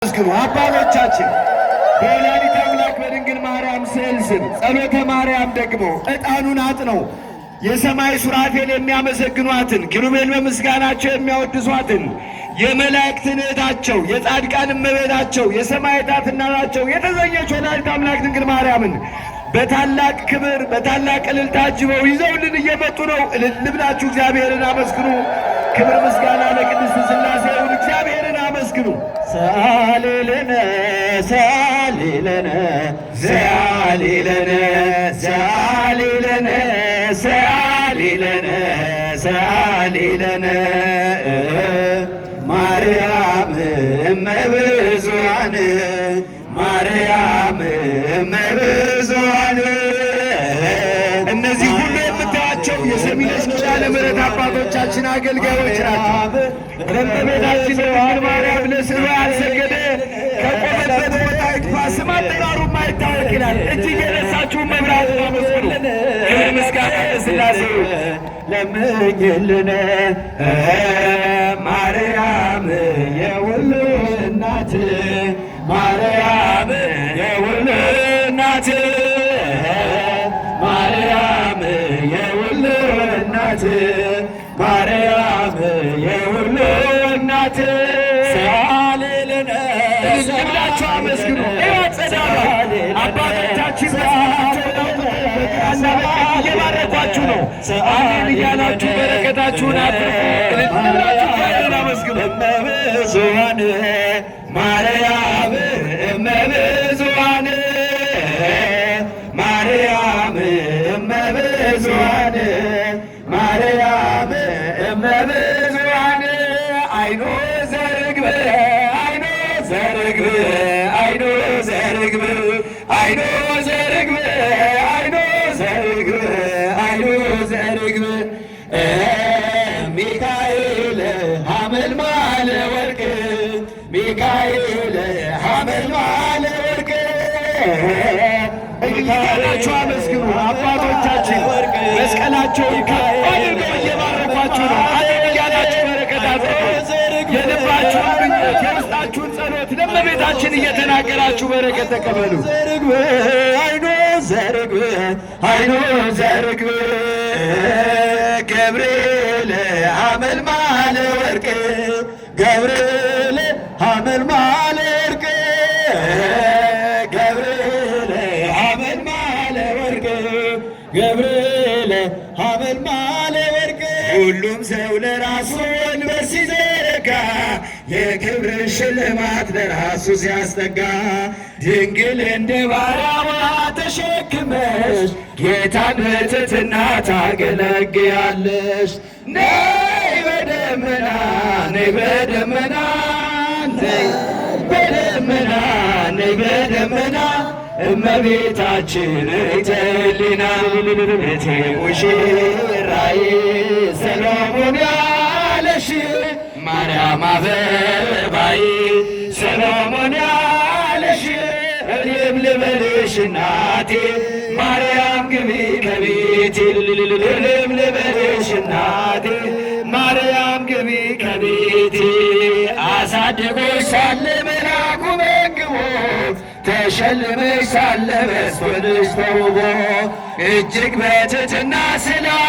አባቶቻችን በወላዲተ አምላክ በድንግል ማርያም ስዕል ስር ጸሎተ ማርያም ደግሞ ዕጣኑን አጥነው የሰማይ ሱራፌል የሚያመሰግኗትን ኪሩቤል በምስጋናቸው የሚያወድሷትን የመላእክትን እህታቸው የጻድቃን እመቤታቸው የሰማዕታት እናታቸው የተዘኘች ወላዲተ አምላክ ድንግል ማርያምን በታላቅ ክብር በታላቅ እልልታ አጅበው ይዘውልን እየመጡ ነው። እልል ብላችሁ እግዚአብሔርን አመስግኑ። ክብር ምስጋና ለቅድስት ሥላሴ ይሁን። እግዚአብሔርን አመስግኑ። ሰአሊ ለነ ሰአሊ ለነ ሰአሊ ለነ ሰአሊ ለነ ሰአሊ ለነ ሰአሊ ለነ ማርያም እመብዙኃን ማርያም እመብዙኃን። እነዚህ ሁሉ የምታያቸው የሰሚነሽ ኪዳነ ምሕረት አባቶቻችን አገልጋዮች ናቸው። ለእመቤታችን ድንግል ማርያም ለስዕሏ ያልሰገደ ከቆመበት ቦታ ይጥፋ፣ ስም አጠራሩ ማይታወቅ ይላል። እጅግ የነሳችሁ መብራት አመስግኑ። ክብር ምስጋና ለሥላሴ ለምኝልን ማርያም የሁሉ እናት ማርያም የሁሉ እናት ማርያም የሁሉ እናት ማርያም የሁሉ እናት ሰአሊ ለነ ብላችሁ አመስግኑ። አባቶቻችን እየባረኳችሁ ነው። አሜን እያላችሁ በረከታችሁን አትርፉ። ብላችሁ አመስግኑ። እመብዙኃን ማርያም እመብዙኃን ማርያም እመብዙኃን ማርያም እመብዙኃን አይኖ ዘርግብ አይኖ ዘርግብ አይኖ ዘርግብ አይኖ ዘርግብ አይኖ ዘርግብ አይኖ ዘርግብ ሚካኤል ሐመልማለ ወርቅ ሚካኤል ሐመልማለ ወርቅ። እያላችሁ አመስግኑ። አባቶቻችን መስቀላቸውን ከፍ አድርገው እየባረኳችሁ ነው። አሜን እያላችሁ በረከታት የልባችሁን ምኞት የውስጣችሁን ጸሎት ለእመቤታችን እየተናገራችሁ በረከት ተቀበሉ። ዘርግብ አይኖ ዘርግብ አይኖ ዘርግብ ገብርኤል ሐመልማለ ወርቅ ገብርኤል ሐመልማለ ወርቅ ገብርኤል ሐመልማለ ወርቅ ገብርኤል ሐመልማለ ወርቅ። ሁሉም ሰው ለራሱ ወንበር ሲዘረጋ የክብር ሽልማት ለራሱ ሲያስጠጋ ድንግል እንደ ባሪያዋ ተሸክመሽ ጌታን በትሕትና ታገለግያለሽ። ነይ በደመና ነይ በደመና ነይ በደመና ነይ በደመና እመቤታችን እቴ ሕሊና እቴ ሙሽራዬ ሰሎሞን ያለሽ ማርያም አበባዬ ሰሎሞን ያለሽ እኔም ልበልሽ እናቴ ማርያም ግቢ ከቤቴ እኔም ልበልሽ እናቴ ማርያም ግቢ ከቤቴ አሳድጎሽ ሳለ መልአኩ መግቦ ተሸልመሽ ሳለ በስቶልሽ ተውቦ እጅግ በትሕትና ስላ